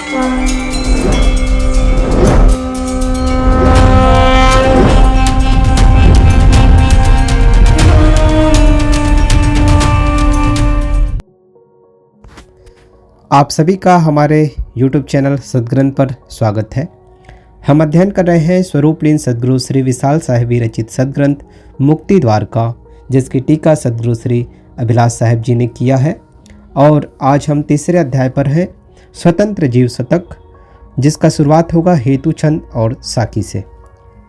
आप सभी का हमारे YouTube चैनल सद्ग्रंथ पर स्वागत है। हम अध्ययन कर रहे हैं स्वरूपलीन सद्गुरु श्री विशाल साहेब रचित सद्ग्रंथ मुक्ति द्वार का, जिसकी टीका सद्गुरु श्री अभिलाष साहेब जी ने किया है। और आज हम तीसरे अध्याय पर हैं, स्वतंत्र जीव शतक, जिसका शुरुआत होगा हेतु छंद और साखी से।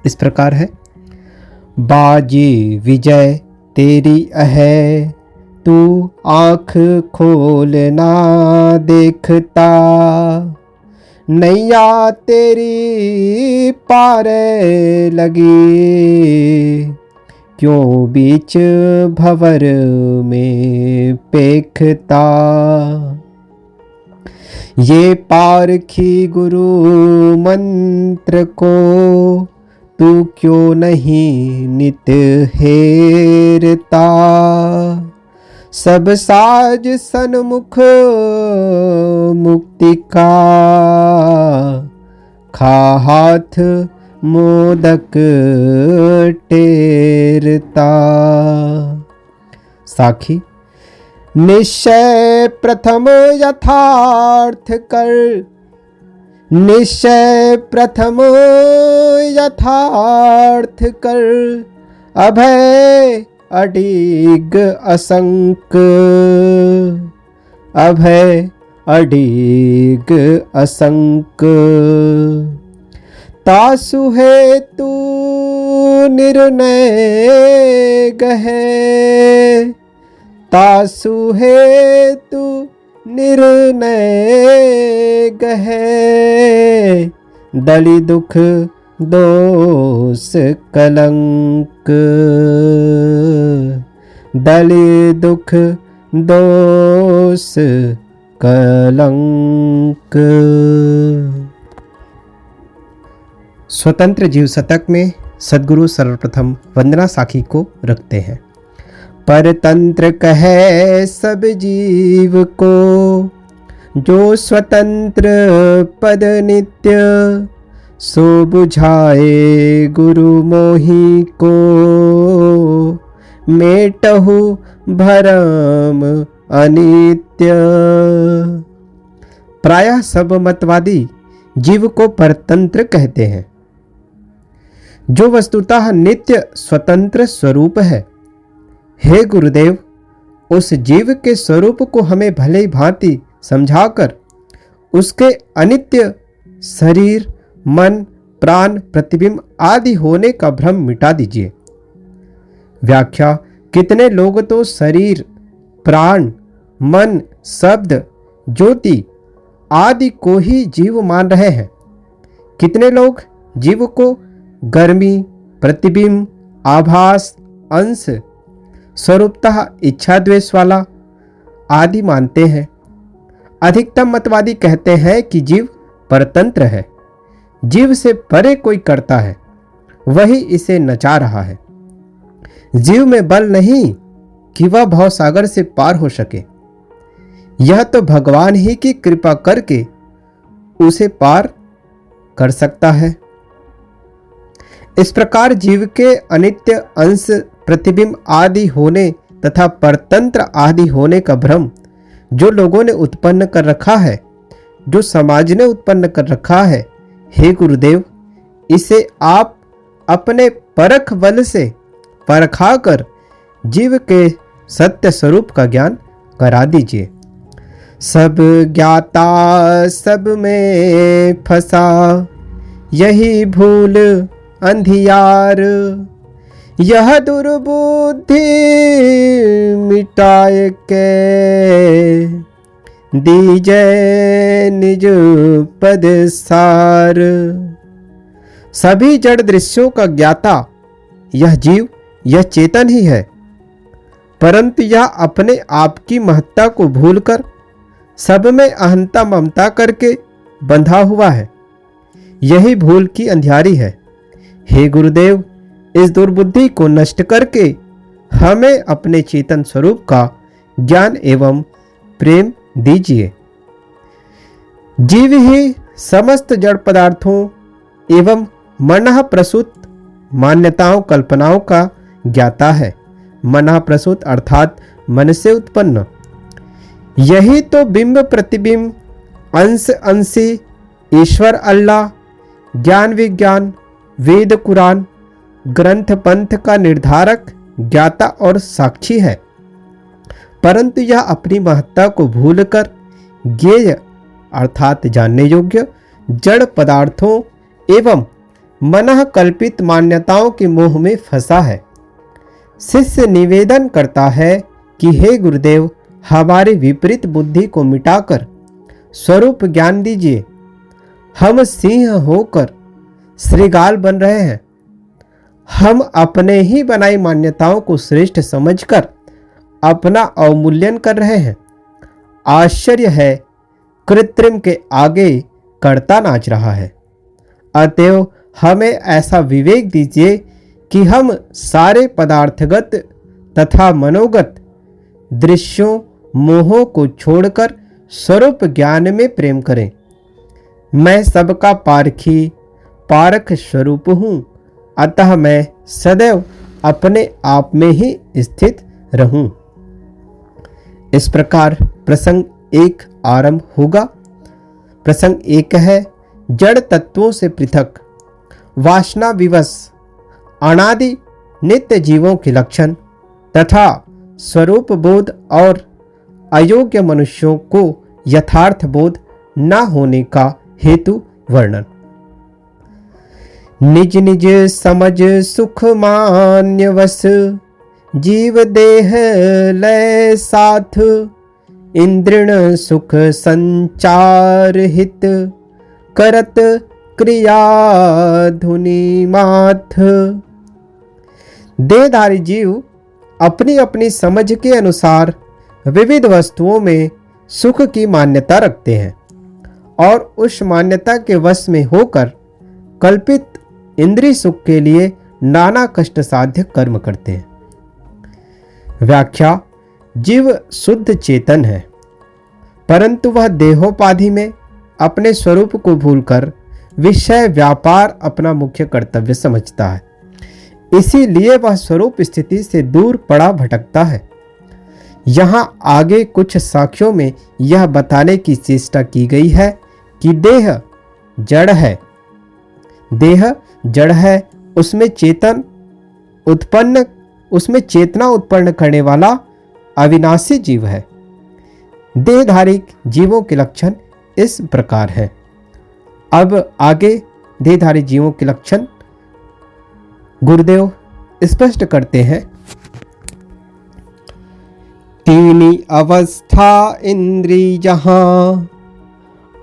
इस प्रकार है। बाजी विजय तेरी है, तू आँख खोलना देखता, नैया तेरी पार लगी, क्यों बीच भंवर में पेखता। ये पारखी गुरु मंत्र को तू क्यों नहीं नित हेरता, सब साज सन्मुख मुक्ति का, खा हाथ मोदक टेरता। साखी। निश्चय प्रथम यथार्थ कर, निश्चय प्रथम यथार्थ कर, अभय अडिग असंक, अभय अडिग असंक। तासु हेतु निर्णय गहे, तासु हेतु निर्णय गहे, दलि दुख दोष कलंक, दलि दुख दोष कलंक। स्वतंत्र जीव शतक में सद्गुरु सर्वप्रथम वंदना साखी को रखते हैं। परतंत्र कहे सब जीव को, जो स्वतंत्र पद नित्य, सो बुझाए गुरु मोही को, मेटहु भरम अनित्य। प्रायः सब मतवादी जीव को परतंत्र कहते हैं, जो वस्तुतः नित्य स्वतंत्र स्वरूप है। हे गुरुदेव, उस जीव के स्वरूप को हमें भले भांति समझाकर उसके अनित्य शरीर, मन, प्राण, प्रतिबिंब आदि होने का भ्रम मिटा दीजिए। व्याख्या। कितने लोग तो शरीर, प्राण, मन, शब्द, ज्योति आदि को ही जीव मान रहे हैं। कितने लोग जीव को गर्मी, प्रतिबिंब, आभास, अंश, स्वरूपतः इच्छा द्वेष वाला आदि मानते हैं। अधिकतम मतवादी कहते हैं कि जीव परतंत्र है, जीव से परे कोई करता है, वही इसे नचा रहा है। जीव में बल नहीं कि वह भवसागर से पार हो सके, यह तो भगवान ही की कृपा करके उसे पार कर सकता है। इस प्रकार जीव के अनित्य अंश, प्रतिबिंब आदि होने तथा परतंत्र आदि होने का भ्रम जो लोगों ने उत्पन्न कर रखा है, जो समाज ने उत्पन्न कर रखा है, हे गुरुदेव, इसे आप अपने परख बल से परखाकर जीव के सत्य स्वरूप का ज्ञान करा दीजिए। सब ज्ञाता सब में फंसा, यही भूल अंधियार, यह दुर्बुद्धि मिटाए के, दीजय निज पद सार। सभी जड़ दृश्यों का ज्ञाता यह जीव, यह चेतन ही है, परंतु यह अपने आप की महत्ता को भूलकर सब में अहंता ममता करके बंधा हुआ है। यही भूल की अंधियारी है। हे गुरुदेव, इस दुर्बुद्धि को नष्ट करके हमें अपने चेतन स्वरूप का ज्ञान एवं प्रेम दीजिए। जीव ही समस्त जड़ पदार्थों एवं मनः प्रसूत मान्यताओं कल्पनाओं का ज्ञाता है। मनः प्रसूत अर्थात मन से उत्पन्न। यही तो बिंब प्रतिबिंब, अंश अंशी, ईश्वर अल्लाह, ज्ञान विज्ञान, वेद कुरान, ग्रंथ पंथ का निर्धारक, ज्ञाता और साक्षी है। परंतु यह अपनी महत्ता को भूलकर ज्ञेय अर्थात जानने योग्य जड़ पदार्थों एवं मनः कल्पित मान्यताओं के मोह में फंसा है। शिष्य निवेदन करता है कि हे गुरुदेव, हमारी विपरीत बुद्धि को मिटाकर स्वरूप ज्ञान दीजिए। हम सिंह होकर श्रृगाल बन रहे हैं। हम अपने ही बनाई मान्यताओं को श्रेष्ठ समझकर अपना अवमूल्यन कर रहे हैं। आश्चर्य है, कृत्रिम के आगे कर्ता नाच रहा है। अतएव हमें ऐसा विवेक दीजिए कि हम सारे पदार्थगत तथा मनोगत दृश्यों मोहों को छोड़कर स्वरूप ज्ञान में प्रेम करें। मैं सबका पारखी पारख स्वरूप हूँ, अतः मैं सदैव अपने आप में ही स्थित रहूं। इस प्रकार प्रसंग 1 आरंभ होगा। प्रसंग 1 है जड़ तत्वों से पृथक वासना विवश अनादि नित्य जीवों के लक्षण तथा स्वरूप बोध और अयोग्य मनुष्यों को यथार्थ बोध न होने का हेतु वर्णन। निज निज समझ सुख मान्य वस, जीव देह लय साथ, इंद्रिण सुख संचार हित, करत क्रिया धुनि माथ। देहधारी जीव अपनी अपनी समझ के अनुसार विविध वस्तुओं में सुख की मान्यता रखते हैं और उस मान्यता के वश में होकर कल्पित इंद्रिय सुख के लिए नाना कष्ट साध्य कर्म करते हैं। व्याख्या: जीव शुद्ध चेतन है, परंतु वह देहोपाधि में अपने स्वरूप को भूलकर विषय व्यापार अपना मुख्य कर्तव्य समझता है। इसीलिए वह स्वरूप स्थिति से दूर पड़ा भटकता है। यहाँ आगे कुछ साक्ष्यों में यह बताने की चेष्टा की गई है कि देह जड़ है। देह जड़ है, उसमें चेतना उत्पन्न करने वाला अविनाशी जीव है। देहधारी जीवों के लक्षण इस प्रकार है। अब आगे देहधारी जीवों के लक्षण गुरुदेव स्पष्ट करते हैं। तीनी अवस्था इंद्री जहां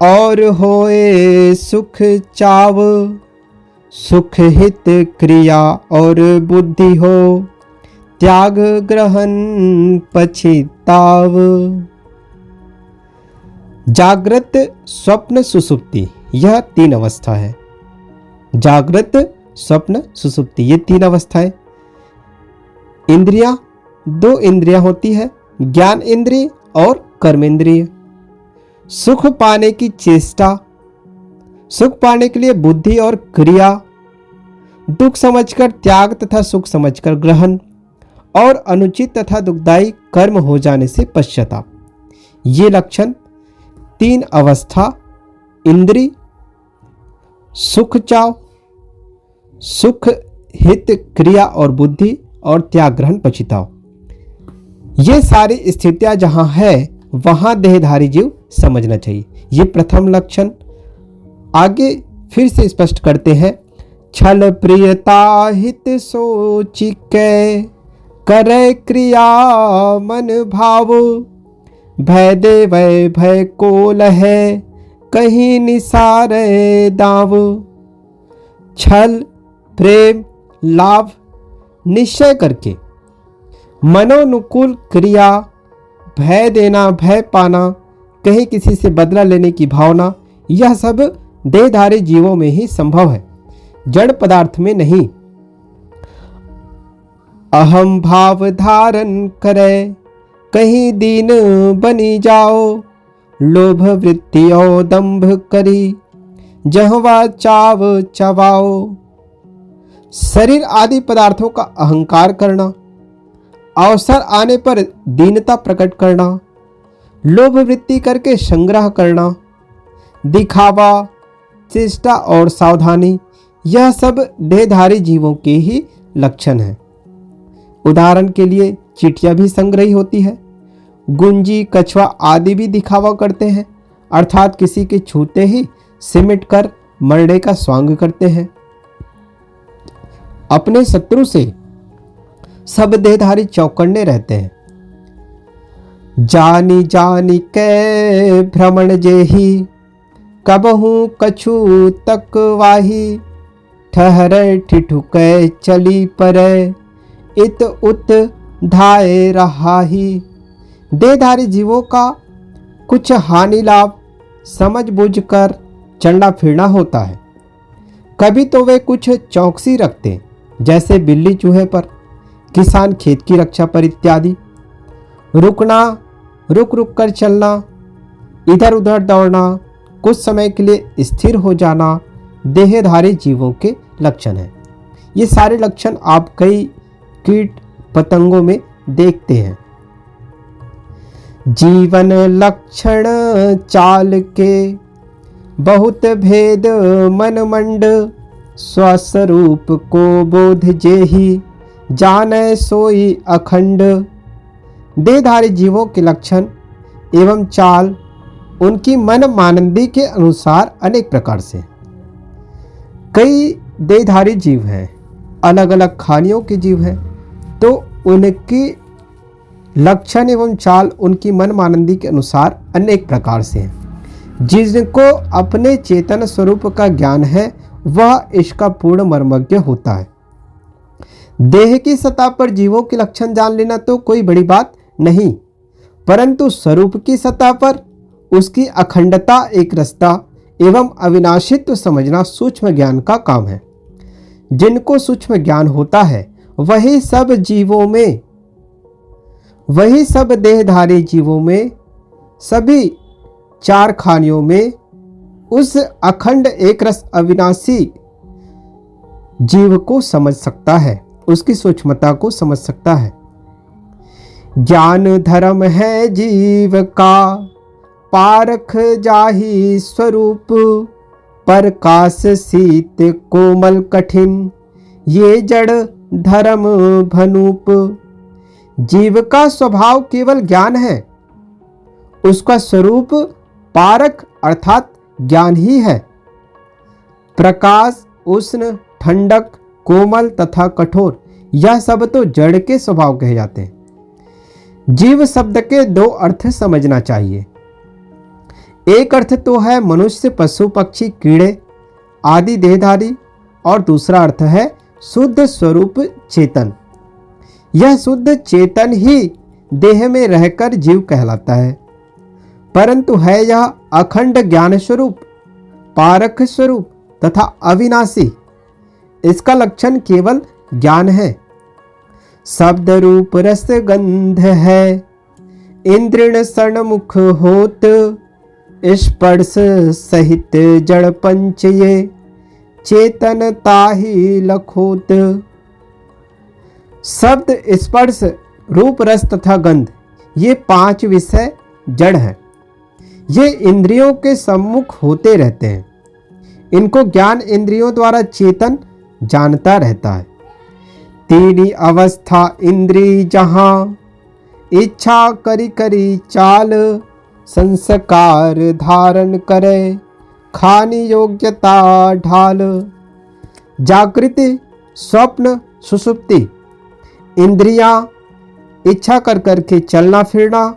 और होए सुख चाव, सुख हित क्रिया और बुद्धि हो त्याग ग्रहण पछिताव। जागृत स्वप्न सुसुप्ति यह 3 अवस्था है। जागृत स्वप्न सुसुप्ति ये 3 अवस्थाएं। इंद्रियां 2 इंद्रियां होती है, ज्ञान इंद्रिय और कर्मेंद्रिय। सुख पाने की चेष्टा, सुख पाने के लिए बुद्धि और क्रिया, दुख समझकर त्याग तथा सुख समझकर ग्रहण और अनुचित तथा दुखदायी कर्म हो जाने से पश्चाताप। ये लक्षण 3 अवस्था इंद्रिय, सुख चाव, सुख हित क्रिया और बुद्धि और त्याग ग्रहण पछिताव, ये सारी स्थितियां जहां है वहां देहधारी जीव समझना चाहिए। ये प्रथम लक्षण। आगे फिर से स्पष्ट करते हैं। छल प्रियता हित सोचि के करे क्रिया मन भाव, भय देवै भय कोल है कहीं निसारे दाव। छल प्रेम लाभ निश्चय करके मनोनुकूल क्रिया, भय देना भय पाना, कहीं किसी से बदला लेने की भावना, यह सब देहधारी जीवों में ही संभव है, जड़ पदार्थ में नहीं। अहम भाव धारण करे कहीं दीन बनी जाओ, लोभ वृत्तियों दंभ करी, जहवा चाव चबाओ। शरीर आदि पदार्थों का अहंकार करना, अवसर आने पर दीनता प्रकट करना, लोभ वृत्ति करके संग्रह करना, दिखावा, चेष्टा और सावधानी, यह सब देहधारी जीवों के ही लक्षण हैं। उदाहरण के लिए चींटियां भी संग्रही होती है, गुंजी, कछुआ आदि भी दिखावा करते हैं, अर्थात किसी के छूते ही सिमट कर मरने का स्वांग करते हैं। अपने शत्रु से सब देहधारी चौकन्ने रहते हैं। जानी जानी कै भ्रमण जेही, कबहू कछु तक वाही। ठहरे ठिठुकै चली परै, इत उत धाये रहाही। देहधारी जीवों का कुछ हानि लाभ समझ बूझ कर चलना फिरना होता है। कभी तो वे कुछ चौकसी रखते, जैसे बिल्ली चूहे पर, किसान खेत की रक्षा पर इत्यादि। रुकना, रुक रुक कर चलना, इधर उधर दौड़ना, कुछ समय के लिए स्थिर हो जाना देहधारी जीवों के लक्षण हैं। ये सारे लक्षण आप कई कीट पतंगों में देखते हैं। जीवन लक्षण चाल के, बहुत भेद मन मंड। स्वस्वरूप को बोध जेहि, जानै सोई अखंड। देहधारी जीवों के लक्षण एवं चाल उनकी मन मानंदी के अनुसार अनेक प्रकार से। कई देहधारी जीव हैं, अलग अलग खानियों के जीव हैं, तो उनकी लक्षण एवं चाल उनकी मन मानंदी के अनुसार अनेक प्रकार से हैं। जिनको अपने चेतन स्वरूप का ज्ञान है वह इसका पूर्ण मर्मज्ञ होता है। देह की सतह पर जीवों के लक्षण जान लेना तो कोई बड़ी बात नहीं, परंतु स्वरूप की सतह पर उसकी अखंडता, एक रसता एवं अविनाशित्व समझना सूक्ष्म ज्ञान का काम है। जिनको सूक्ष्म ज्ञान होता है वही सब देहधारी जीवों में, सभी चार खानियों में उस अखंड एक रस अविनाशी जीव को समझ सकता है, उसकी सूक्ष्मता को समझ सकता है। ज्ञान धर्म है जीव का, पारख जाहि स्वरूप। प्रकाश शीत कोमल कठिन, ये जड़ धर्म भनूप। जीव का स्वभाव केवल ज्ञान है, उसका स्वरूप पारक अर्थात ज्ञान ही है। प्रकाश, उष्ण, ठंडक, कोमल तथा कठोर, यह सब तो जड़ के स्वभाव कहे जाते हैं। जीव शब्द के दो अर्थ समझना चाहिए। एक अर्थ तो है मनुष्य, पशु, पक्षी, कीड़े आदि देहधारी, और दूसरा अर्थ है शुद्ध स्वरूप चेतन। यह शुद्ध चेतन ही देह में रहकर जीव कहलाता है, परंतु है यह अखंड ज्ञान स्वरूप, पारख स्वरूप तथा अविनाशी। इसका लक्षण केवल ज्ञान है। शब्द रूप रस गंध है, इंद्रिण सन्मुख होत। स्पर्श सहित जड़ पंच ये, चेतन ताहि लखोत। शब्द, स्पर्श, रूप, रस तथा गंध, ये पांच विषय जड़ हैं। ये इंद्रियों के सम्मुख होते रहते हैं। इनको ज्ञान इंद्रियों द्वारा चेतन जानता रहता है। तीन अवस्था इंद्री जहां, इच्छा करी करी चाल। संस्कार धारण करे, खानी योग्यता ढाल। जागृति, स्वप्न, सुषुप्ति। इंद्रियां, इच्छा कर करके चलना फिरना।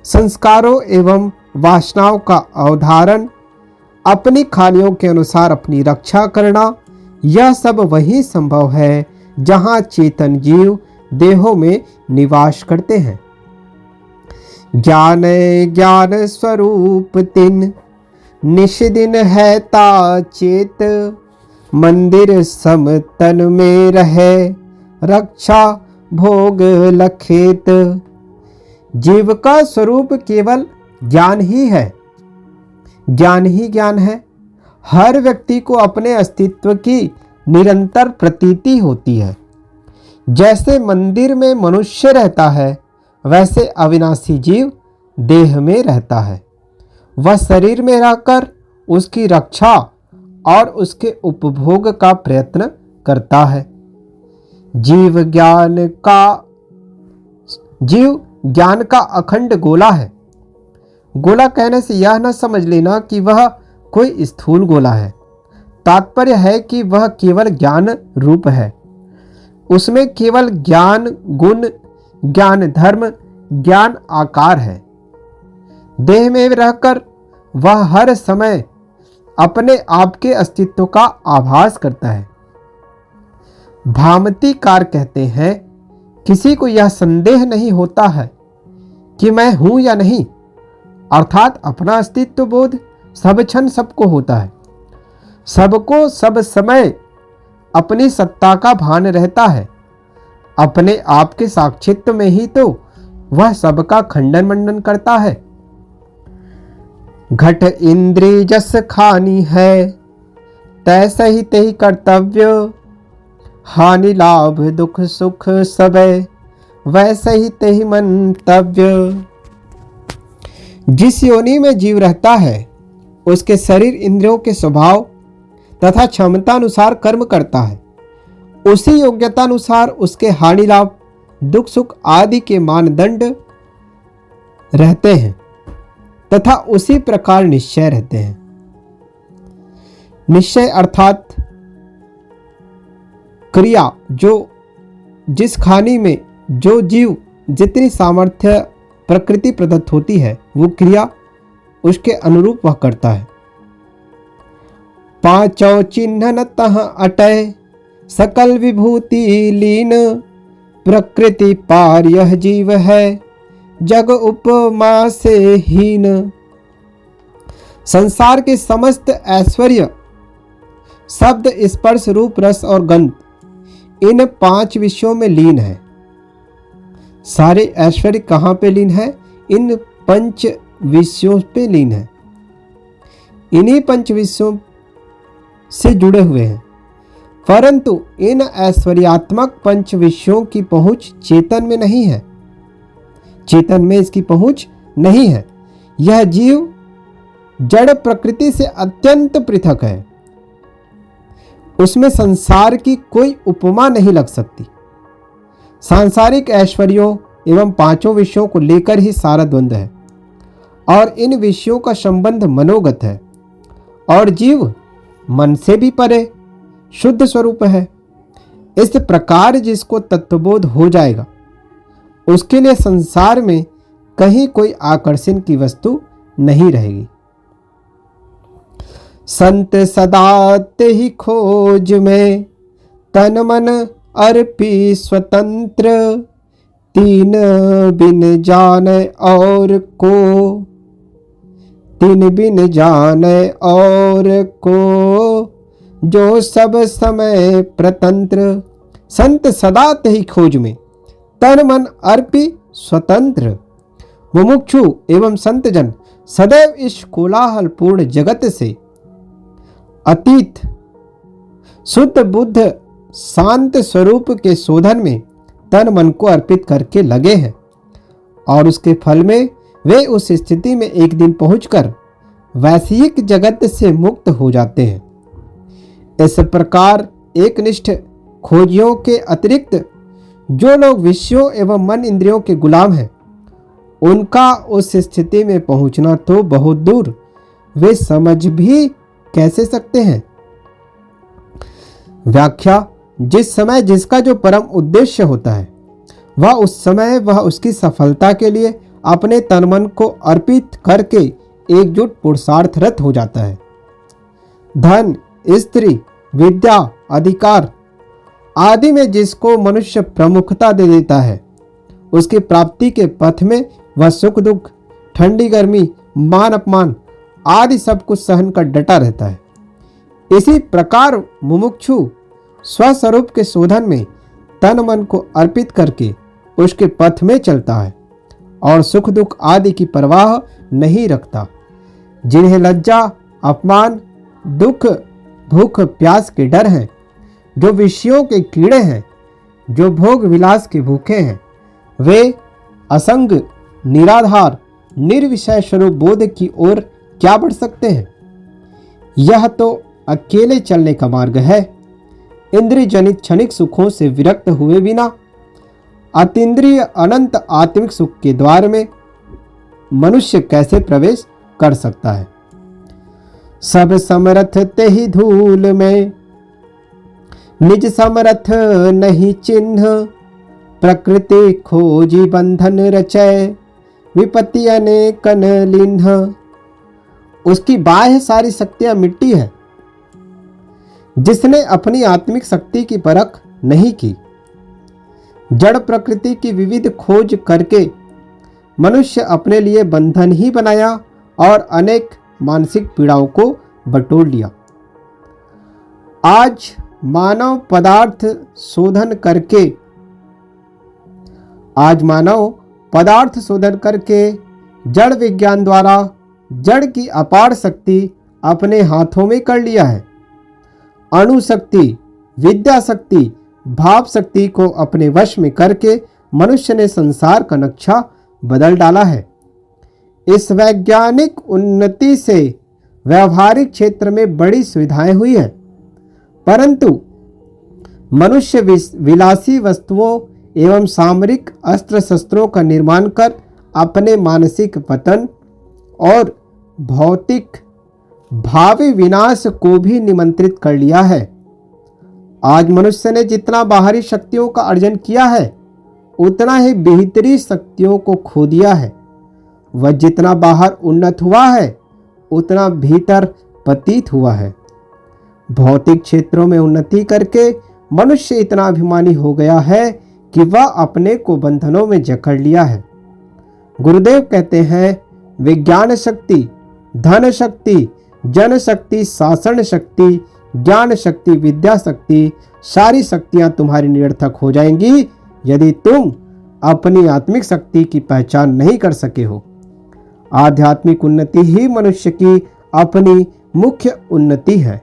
संस्कारों एवं वासनाओं का अवधारण, अपनी खानियों के अनुसार अपनी रक्षा करना, यह सब वही संभव है जहाँ चेतन जीव देहों में निवास करते हैं। ज्ञान ज्ञान स्वरूप तिन, निश दिन है ता चेत। मंदिर सम तन में रहे, रक्षा भोग लखेत। जीव का स्वरूप केवल ज्ञान ही है, ज्ञान ही ज्ञान है। हर व्यक्ति को अपने अस्तित्व की निरंतर प्रतीति होती है। जैसे मंदिर में मनुष्य रहता है, वैसे अविनाशी जीव देह में रहता है। वह शरीर में रहकर उसकी रक्षा और उसके उपभोग का प्रयत्न करता है। जीव ज्ञान का अखंड गोला है। गोला कहने से यह न समझ लेना कि वह कोई स्थूल गोला है। तात्पर्य है कि वह केवल ज्ञान रूप है। उसमें केवल ज्ञान गुण, ज्ञान धर्म, ज्ञान आकार है। देह में रहकर वह हर समय अपने आप के अस्तित्व का आभास करता है। भामतीकार कहते हैं, किसी को यह संदेह नहीं होता है कि मैं हूं या नहीं, अर्थात अपना अस्तित्व बोध सब क्षण सबको होता है। सबको सब समय अपनी सत्ता का भान रहता है। अपने आप के साक्षित्व में ही तो वह सबका खंडन मंडन करता है। घट इंद्रिय जस खानी है, तैसे ही तेहि कर्तव्य। हानि लाभ दुख सुख सबे, वैसे ही तेहि मंतव्य। जिस योनि में जीव रहता है, उसके शरीर इंद्रियों के स्वभाव तथा क्षमता अनुसार कर्म करता है। उसी योग्यता अनुसार उसके हानि लाभ दुख सुख आदि के मानदंड रहते हैं तथा उसी प्रकार निश्चय रहते हैं। निश्चय अर्थात क्रिया, जो जिस खानी में जो जीव जितनी सामर्थ्य प्रकृति प्रदत्त होती है, वो क्रिया उसके अनुरूप वह करता है। पांचों चिन्ह न तह अटय, सकल विभूति लीन। प्रकृति पार यह जीव है, जग उपमा से हीन। संसार के समस्त ऐश्वर्य, शब्द स्पर्श रूप रस और गंध, इन 5 विषयों में लीन है। सारे ऐश्वर्य कहाँ पे लीन है? इन 5 विषयों पे लीन है। इन्हीं 5 विषयों से जुड़े हुए हैं। परंतु इन ऐश्वर्यात्मक 5 विषयों की पहुंच चेतन में नहीं है। चेतन में इसकी पहुंच नहीं है। यह जीव जड़ प्रकृति से अत्यंत पृथक है। उसमें संसार की कोई उपमा नहीं लग सकती। सांसारिक ऐश्वर्यों एवं 5 विषयों को लेकर ही सारा द्वंद्व है और इन विषयों का संबंध मनोगत है। और जीव मन से भी परे शुद्ध स्वरूप है। इस प्रकार जिसको तत्वबोध हो जाएगा, उसके लिए संसार में कहीं कोई आकर्षण की वस्तु नहीं रहेगी। संत सदा तेहि खोज में, तन मन अर्पी स्वतंत्र। तीन बिन जाने और को, तीन बिन जाने और को, जो सब समय प्रतंत्र। संत सदा तेहि खोज में, तन मन अर्पी स्वतंत्र। मुमुक्षु एवं संतजन सदैव इस कोलाहलपूर्ण जगत से अतीत शुद्ध बुद्ध शांत स्वरूप के शोधन में तन मन को अर्पित करके लगे हैं और उसके फल में वे उस स्थिति में एक दिन पहुंचकर वैश्विक जगत से मुक्त हो जाते हैं। इस प्रकार एकनिष्ठ खोजियों के अतिरिक्त जो लोग विषयों एवं मन इंद्रियों के गुलाम हैं, उनका उस स्थिति में पहुंचना तो बहुत दूर, वे समझ भी कैसे सकते हैं। व्याख्या: जिस समय जिसका जो परम उद्देश्य होता है, वह उस समय वह उसकी सफलता के लिए अपने तन मन को अर्पित करके एकजुट पुरुषार्थरत हो जाता है। धन, स्त्री, विद्या, अधिकार आदि में जिसको मनुष्य प्रमुखता दे देता है, उसकी प्राप्ति के पथ में वह सुख दुख, ठंडी गर्मी, मान अपमान आदि सब कुछ सहन कर डटा रहता है। इसी प्रकार मुमुक्षु स्वस्वरूप के शोधन में तन मन को अर्पित करके उसके पथ में चलता है और सुख दुख आदि की परवाह नहीं रखता, जिन्हें लज्जा, अपमान, दुख, भूख, प्यास के डर हैं, जो विषयों के कीड़े हैं, जो भोग विलास के भूखे हैं, वे असंग, निराधार, निर्विषय स्वरूप बोध की ओर क्या बढ़ सकते हैं? यह तो अकेले चलने का मार्ग है। इंद्रिय जनित क्षणिक सुखों से विरक्त हुए बिना अतीन्द्रिय अनंत आत्मिक सुख के द्वार में मनुष्य कैसे प्रवेश कर सकता है? सब समरथ ते ही धूल में, निज समरथ नहीं चिन्ह, प्रकृति खोजी बंधन रचय, विपत्ति अनेकन लिन्ह। उसकी बाह्य सारी शक्तियां मिट्टी है। जिसने अपनी आत्मिक शक्ति की परख नहीं की, जड़ प्रकृति की विविध खोज करके मनुष्य अपने लिए बंधन ही बनाया और अनेक मानसिक पीड़ाओं को बटोर लिया। आज मानव पदार्थ शोधन करके जड़ विज्ञान द्वारा जड़ की अपार शक्ति अपने हाथों में कर लिया है। अणु शक्ति, विद्या शक्ति, भाव शक्ति को अपने वश में करके मनुष्य ने संसार का नक्शा बदल डाला है। इस वैज्ञानिक उन्नति से व्यावहारिक क्षेत्र में बड़ी सुविधाएं हुई है, परंतु मनुष्य विलासी वस्तुओं एवं सामरिक अस्त्र शस्त्रों का निर्माण कर अपने मानसिक पतन और भौतिक भावी विनाश को भी निमंत्रित कर लिया है। आज मनुष्य ने जितना बाहरी शक्तियों का अर्जन किया है, उतना ही भीतरी शक्तियों को खो दिया है। वह जितना बाहर उन्नत हुआ है, उतना भीतर पतित हुआ है। भौतिक क्षेत्रों में उन्नति करके मनुष्य इतना अभिमानी हो गया है कि वह अपने को बंधनों में जकड़ लिया है। गुरुदेव कहते हैं, विज्ञान शक्ति, धन शक्ति, जन शक्ति, शासन शक्ति, ज्ञान शक्ति, विद्या शक्ति, सारी शक्तियां तुम्हारी निरर्थक हो जाएंगी यदि तुम अपनी आत्मिक शक्ति की पहचान नहीं कर सके हो। आध्यात्मिक उन्नति ही मनुष्य की अपनी मुख्य उन्नति है।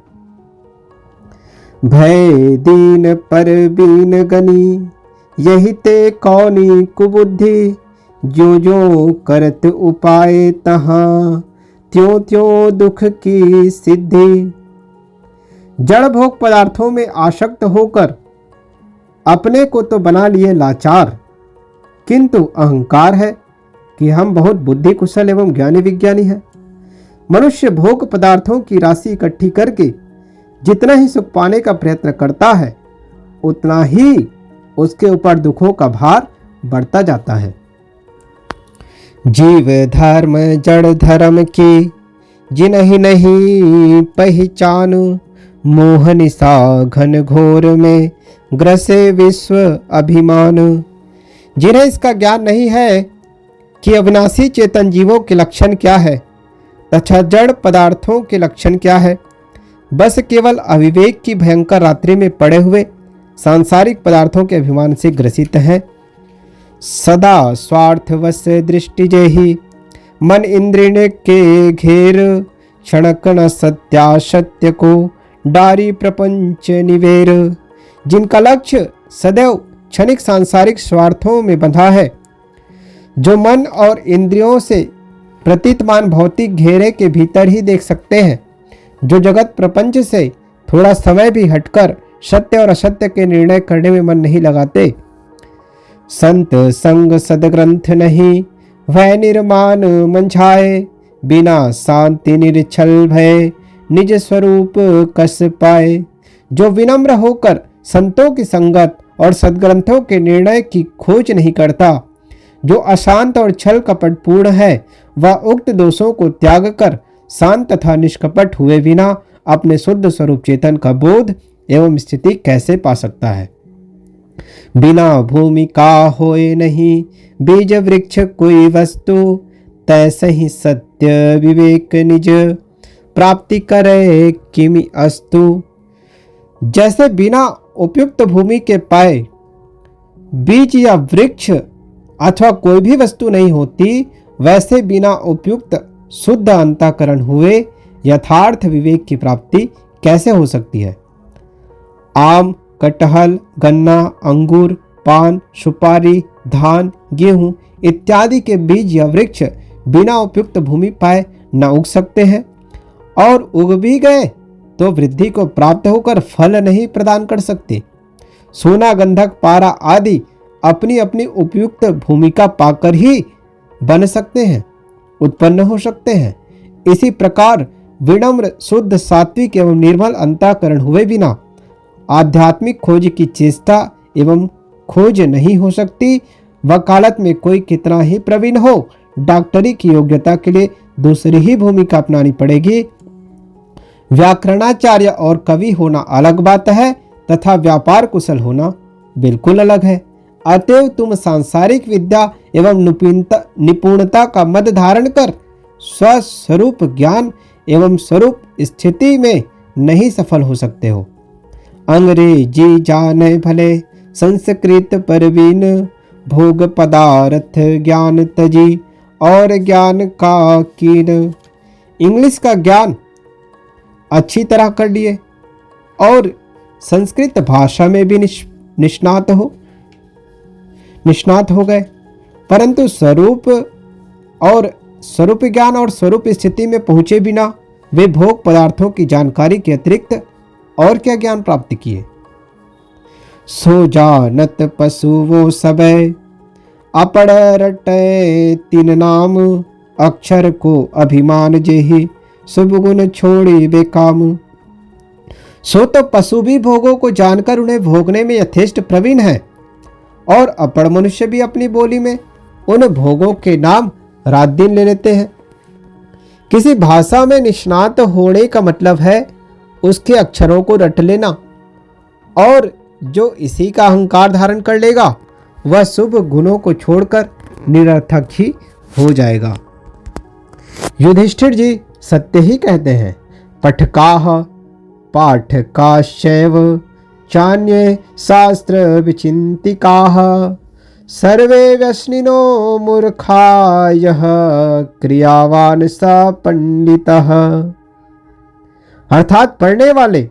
भय दीन पर बीन गनी, यही ते कौनी कुबुद्धि, जो जो करत उपाय तहाँ, त्यों त्यों दुख की सिद्धि। जड़ भोग पदार्थों में आसक्त होकर अपने को तो बना लिए लाचार, किंतु अहंकार है कि हम बहुत बुद्धि कुशल एवं ज्ञानी विज्ञानी हैं। मनुष्य भोग पदार्थों की राशि इकट्ठी करके जितना ही सुख पाने का प्रयत्न करता है, उतना ही उसके ऊपर दुखों का भार बढ़ता जाता है। जीव धर्म जड़ धर्म की जिन्हि नहीं पहचान, मोह निशा घन घोर में ग्रसे विश्व अभिमान। जिन्हें इसका ज्ञान नहीं है कि अविनाशी चेतन जीवों के लक्षण क्या है तथा जड़ पदार्थों के लक्षण क्या है, बस केवल अविवेक की भयंकर रात्रि में पड़े हुए सांसारिक पदार्थों के अभिमान से ग्रसित हैं। सदा स्वार्थवश दृष्टि जेहि, मन इंद्रिय के घेर, क्षणकण सत्यासत्य को डारी प्रपंच निवेर। जिनका लक्ष्य सदैव क्षणिक सांसारिक स्वार्थों में बंधा है, जो मन और इंद्रियों से प्रतीतमान भौतिक घेरे के भीतर ही देख सकते हैं, जो जगत प्रपंच से थोड़ा समय भी हटकर सत्य और असत्य के निर्णय करने में मन नहीं लगाते। संत संग सदग्रंथ नहीं, वह निर्माण मंझाए, बिना शांति निरछल भय, निज स्वरूप कस पाए। जो विनम्र होकर संतों की संगत और सदग्रंथों के निर्णय की खोज नहीं करता, जो अशांत और छल कपटपूर्ण है, वह उक्त दोषों को त्याग कर शांत तथा निष्कपट हुए बिना अपने शुद्ध स्वरूप चेतन का बोध एवं स्थिति कैसे पा सकता है। बिना भूमि का होए नहीं, बीज वृक्ष कोई वस्तु, तैसे ही सत्य विवेक निज, प्राप्ति करे किमि अस्तु। जैसे बिना उपयुक्त भूमि के पाए बीज या वृक्ष अथवा कोई भी वस्तु नहीं होती, वैसे बिना उपयुक्त शुद्ध अंतःकरण हुए यथार्थ विवेक की प्राप्ति कैसे हो सकती है। आम, कटहल, गन्ना, अंगूर, पान, सुपारी, धान, गेहूं इत्यादि के बीज या वृक्ष बिना उपयुक्त भूमि पाए न उग सकते हैं, और उग भी गए तो वृद्धि को प्राप्त होकर फल नहीं प्रदान कर सकते। सोना, गंधक, पारा आदि अपनी अपनी उपयुक्त भूमिका पाकर ही बन सकते हैं, उत्पन्न हो सकते हैं। इसी प्रकार विनम्र, शुद्ध, सात्विक एवं निर्मल अंतःकरण हुए बिना आध्यात्मिक खोज की चेष्टा एवं खोज नहीं हो सकती। वकालत में कोई कितना ही प्रवीण हो, डॉक्टरी की योग्यता के लिए दूसरी ही भूमिका अपनानी पड़ेगी। व्याकरणाचार्य और कवि होना अलग बात है तथा व्यापार कुशल होना बिल्कुल अलग है। अतएव तुम सांसारिक विद्या एवं निपुणता का मद धारण कर स्वस्वरूप ज्ञान एवं स्वरूप स्थिति में नहीं सफल हो सकते हो। अंग्रेजी जाने भले, संस्कृत परवीन, भोग पदार्थ ज्ञान तजी, और ज्ञान का कीन। इंग्लिश का ज्ञान अच्छी तरह कर लिए और संस्कृत भाषा में भी निष्णात हो गए, परंतु स्वरूप ज्ञान और स्वरूप स्थिति में पहुंचे बिना वे भोग पदार्थों की जानकारी के अतिरिक्त और क्या ज्ञान प्राप्त किए। सो जानत पशु वो सबे, अपड़ रटे तीन नाम, अक्षर को अभिमान जेहि, शुभ गुण छोड़ी बेकाम। सो तो पशु भी भोगों को जानकर उन्हें भोगने में यथेष्ट प्रवीण है, और अपड़ मनुष्य भी अपनी बोली में उन भोगों के नाम रात दिन ले लेते हैं। किसी भाषा में निष्णात होने का मतलब है उसके अक्षरों को रट लेना, और जो इसी का अहंकार धारण कर लेगा वह शुभ गुणों को छोड़कर निरर्थक ही हो जाएगा। युधिष्ठिर जी सत्य ही कहते हैं। पठकाः पाठकाश्चैव चान्ये शास्त्र विचिन्तिकाः, सर्वे व्यसनिनो मूर्खा यः क्रियावान स पंडितः। अर्थात पढ़ने वाले,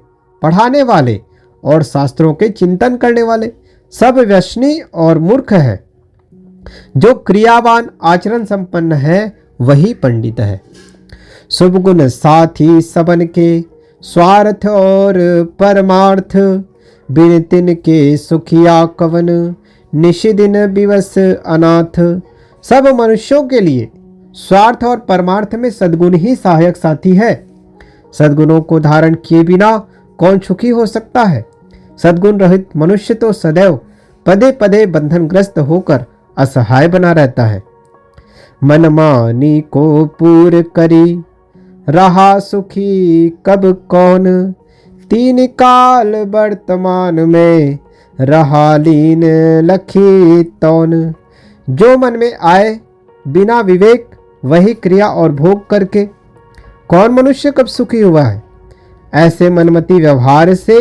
पढ़ाने वाले और शास्त्रों के चिंतन करने वाले सब व्यसनी और मूर्ख है। जो क्रियावान आचरण संपन्न है वही पंडित है। शुभ गुण साथी सबन के, स्वार्थ और परमार्थ, बिन तिन के सुखिया कवन, निशिदिन विवश अनाथ। सब मनुष्यों के लिए स्वार्थ और परमार्थ में सद्गुण ही सहायक साथी है। सद्गुणों को धारण किए बिना कौन सुखी हो सकता है। सद्गुण रहित मनुष्य तो सदैव पदे पदे बंधनग्रस्त होकर असहाय बना रहता है। मनमानी को पूर करी, रहा सुखी कब कौन, तीन काल वर्तमान में, रहा लीन लखी तौन। जो मन में आए बिना विवेक वही क्रिया और भोग करके कौन मनुष्य कब सुखी हुआ है। ऐसे मनमती व्यवहार से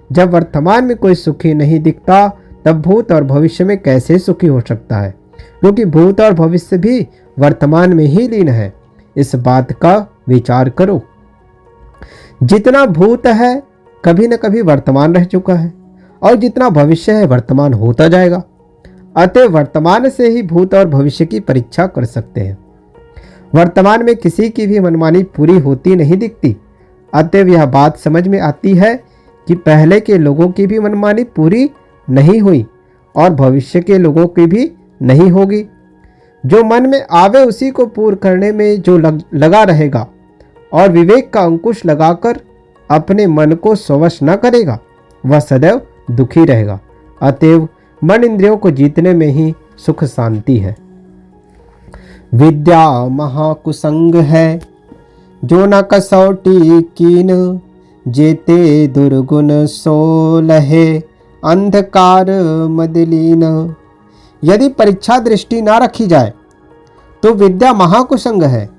जब वर्तमान में कोई सुखी नहीं दिखता, तब भूत और भविष्य में कैसे सुखी हो सकता है, क्योंकि भूत और भविष्य भी वर्तमान में ही लीन है। इस बात का विचार करो। जितना भूत है कभी न कभी वर्तमान रह चुका है, और जितना भविष्य है वर्तमान होता जाएगा। अतः वर्तमान से ही भूत और भविष्य की परीक्षा कर सकते हैं। वर्तमान में किसी की भी मनमानी पूरी होती नहीं दिखती। अतः यह बात समझ में आती है कि पहले के लोगों की भी मनमानी पूरी नहीं हुई और भविष्य के लोगों की भी नहीं होगी। जो मन में आवे उसी को पूर्ण करने में जो लगा रहेगा और विवेक का अंकुश लगाकर अपने मन को स्ववश न करेगा, वह सदैव दुखी रहेगा। अतएव मन इंद्रियों को जीतने में ही सुख शांति है। विद्या महाकुसंग है, जो न कसौटी कीन, जेते दुर्गुण सो लहे, अंधकार मदलीन। यदि परीक्षा दृष्टि ना रखी जाए तो विद्या महाकुसंग है।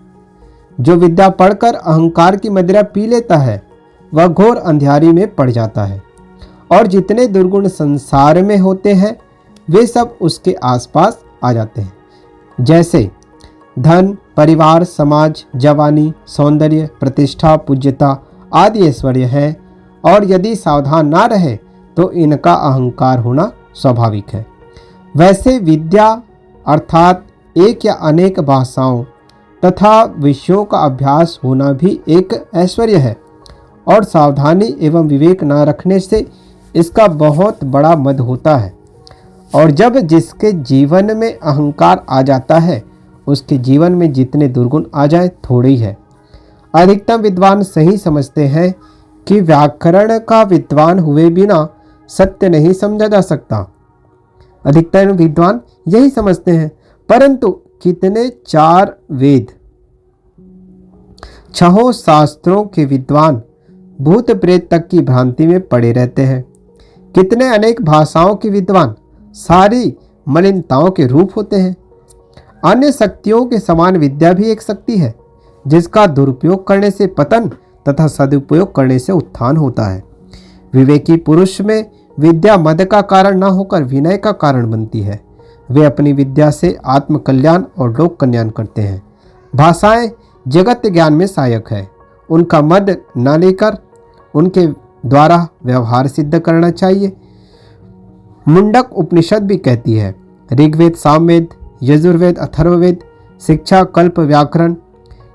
जो विद्या पढ़कर अहंकार की मदिरा पी लेता है वह घोर अंधियारी में पड़ जाता है, और जितने दुर्गुण संसार में होते हैं वे सब उसके आसपास आ जाते हैं, जैसे धन, परिवार, समाज, जवानी, सौंदर्य, प्रतिष्ठा, पूज्यता आदि ऐश्वर्य है। और यदि सावधान ना रहे तो इनका अहंकार होना स्वाभाविक है। वैसे विद्या अर्थात एक या अनेक भाषाओं तथा विषयों का अभ्यास होना भी एक ऐश्वर्य है, और सावधानी एवं विवेक न रखने से इसका बहुत बड़ा मद होता है। और जब जिसके जीवन में अहंकार आ जाता है, उसके जीवन में जितने दुर्गुण आ जाए थोड़े ही है। अधिकतम विद्वान सही समझते हैं कि व्याकरण का विद्वान हुए बिना सत्य नहीं समझा जा सकता। अधिकतर विद्वान यही समझते हैं, परंतु कितने 4 वेद, 6 शास्त्रों के विद्वान भूत प्रेत तक की भ्रांति में पड़े रहते हैं। कितने अनेक भाषाओं के विद्वान सारी मलिनताओं के रूप होते हैं। अन्य शक्तियों के समान विद्या भी एक शक्ति है, जिसका दुरुपयोग करने से पतन तथा सदुपयोग करने से उत्थान होता है। विवेकी पुरुष में विद्या मद का कारण न होकर विनय का कारण बनती है। वे अपनी विद्या से आत्मकल्याण और लोक कल्याण करते हैं। भाषाएं जगत ज्ञान में सहायक है, उनका मद न लेकर उनके द्वारा व्यवहार सिद्ध करना चाहिए। मुंडक उपनिषद भी कहती है, ऋग्वेद, सामवेद, यजुर्वेद, अथर्ववेद, शिक्षा, कल्प, व्याकरण,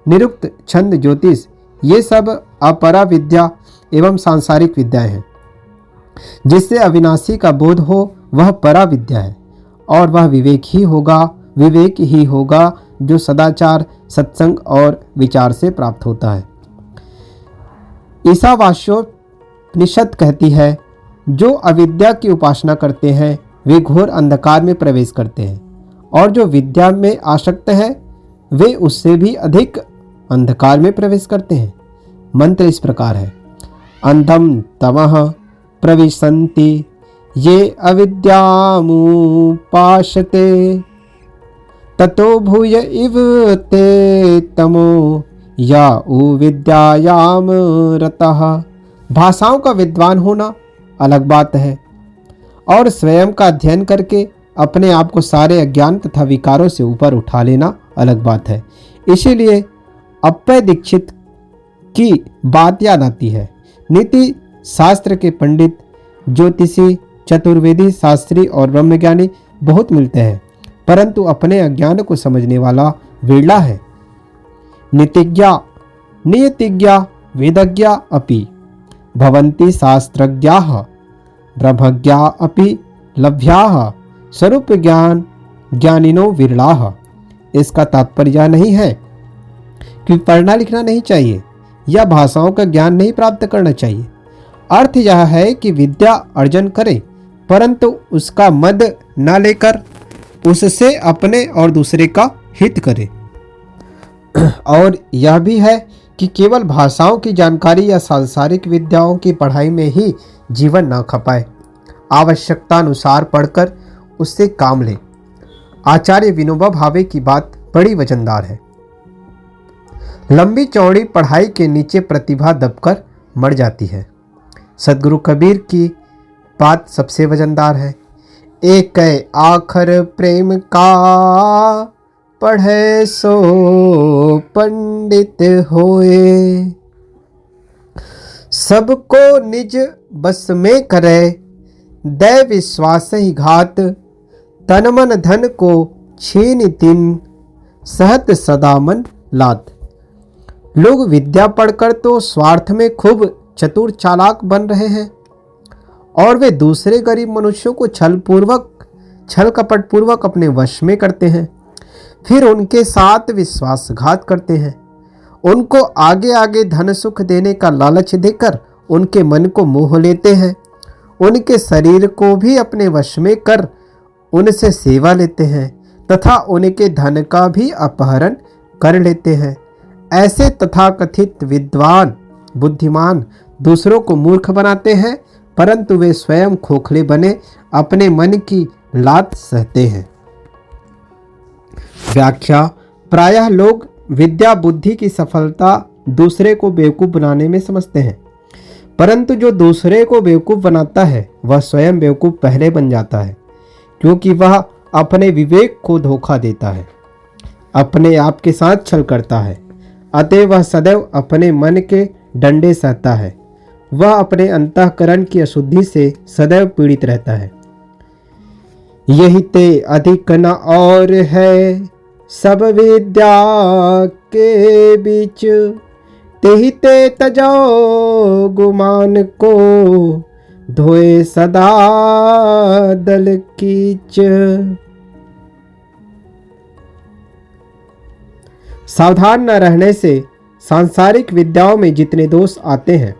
निरुक्त, छंद, ज्योतिष ये सब अपरा विद्या एवं सांसारिक विद्याएं हैं। जिससे अविनाशी का बोध हो वह परा विद्या है, और वह विवेक ही होगा जो सदाचार, सत्संग और विचार से प्राप्त होता है। ईशावास्योपनिषद कहती है, जो अविद्या की उपासना करते हैं वे घोर अंधकार में प्रवेश करते हैं, और जो विद्या में आसक्त है वे उससे भी अधिक अंधकार में प्रवेश करते हैं। मंत्र इस प्रकार है, अंधम तमः प्रविशन्ति ये अविद्यामुपासते ततो भूय इव ते तमो या विद्यायाम रतः। भाषाओं का विद्वान होना अलग बात है, और स्वयं का अध्ययन करके अपने आप को सारे अज्ञान तथा विकारों से ऊपर उठा लेना अलग बात है। इसीलिए अप्पय दीक्षित की बात याद आती है, नीति शास्त्र के पंडित, ज्योतिषी, चतुर्वेदी, शास्त्री और ब्रह्मज्ञानी बहुत मिलते हैं, परंतु अपने अज्ञान को समझने वाला विरला है। नीतिज्ञा नियतिज्ञा वेदज्ञा अपि भवन्ति शास्त्रज्ञाः ब्रह्मज्ञा अपि लभ्याः स्वरूप ज्ञान ज्ञानिनो विरलाः। इसका तात्पर्य नहीं है कि पढ़ना लिखना नहीं चाहिए या भाषाओं का ज्ञान नहीं प्राप्त करना चाहिए। अर्थ यह है कि विद्या अर्जन करे, परंतु उसका मद न लेकर उससे अपने और दूसरे का हित करे। और यह भी है कि केवल भाषाओं की जानकारी या सांसारिक विद्याओं की पढ़ाई में ही जीवन न खपाए, आवश्यकता अनुसार पढ़कर उससे काम ले। आचार्य विनोबा भावे की बात बड़ी वजनदार है। लंबी चौड़ी पढ़ाई के नीचे प्रतिभा दबकर मर जाती है। सदगुरु कबीर की बात सबसे वजनदार है, एक आखर प्रेम का पढ़े सो पंडित होए, सबको निज बस में करे दे विश्वास ही घात, तन मन धन को छीन तिन सहत सदा मन लात। लोग विद्या पढ़कर तो स्वार्थ में खूब चतुर चालाक बन रहे हैं, और वे दूसरे गरीब मनुष्यों को छल कपट पूर्वक अपने वश में करते हैं, फिर उनके साथ विश्वासघात करते हैं। उनको आगे आगे धन सुख देने का लालच देकर उनके मन को मोह लेते हैं, उनके शरीर को भी अपने वश में कर उनसे सेवा लेते हैं तथा उनके धन का भी अपहरण कर लेते हैं। ऐसे तथाकथित विद्वान बुद्धिमान दूसरों को मूर्ख बनाते हैं, परंतु वे स्वयं खोखले बने अपने मन की लात सहते हैं। व्याख्या, प्रायः लोग विद्या बुद्धि की सफलता दूसरे को बेवकूफ़ बनाने में समझते हैं, परंतु जो दूसरे को बेवकूफ़ बनाता है वह स्वयं बेवकूफ़ पहले बन जाता है, क्योंकि वह अपने विवेक को धोखा देता है, अपने आप के साथ छल करता है, अतः वह सदैव अपने मन के डंडे सहता है। वह अपने अंतःकरण की अशुद्धि से सदैव पीड़ित रहता है। यही ते अधिक न और है सब विद्या के बीच, तेहि ते तजो गुमान को, धोए सदा दल कीच। सावधान न रहने से सांसारिक विद्याओं में जितने दोष आते हैं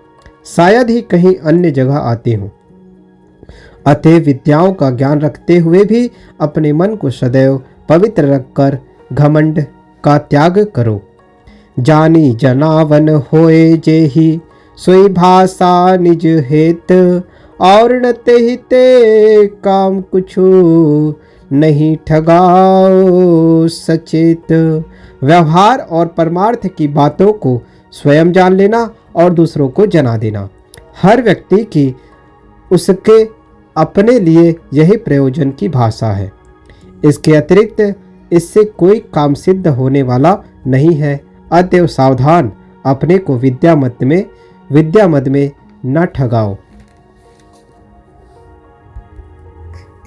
शायद ही कहीं अन्य जगह आते हों। अतः विद्याओं का ज्ञान रखते हुए भी अपने मन को सदैव पवित्र रखकर घमंड का त्याग करो। जानी जनावन होए जेहि सोई भाषा निज हेत, और न तेहि ते काम कुछु नहीं ठगाओ सचेत। व्यवहार और परमार्थ की बातों को स्वयं जान लेना और दूसरों को जना देना हर व्यक्ति की उसके अपने लिए यही प्रयोजन की भाषा है। इसके अतिरिक्त इससे कोई काम सिद्ध होने वाला नहीं है। अतएव सावधान, अपने को विद्या मद में न ठगाओ।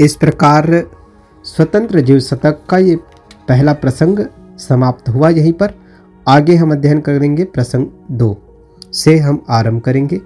इस प्रकार स्वतंत्र जीव शतक का ये पहला प्रसंग समाप्त हुआ। यहीं पर आगे हम अध्ययन करेंगे प्रसंग 2 से हम आरंभ करेंगे।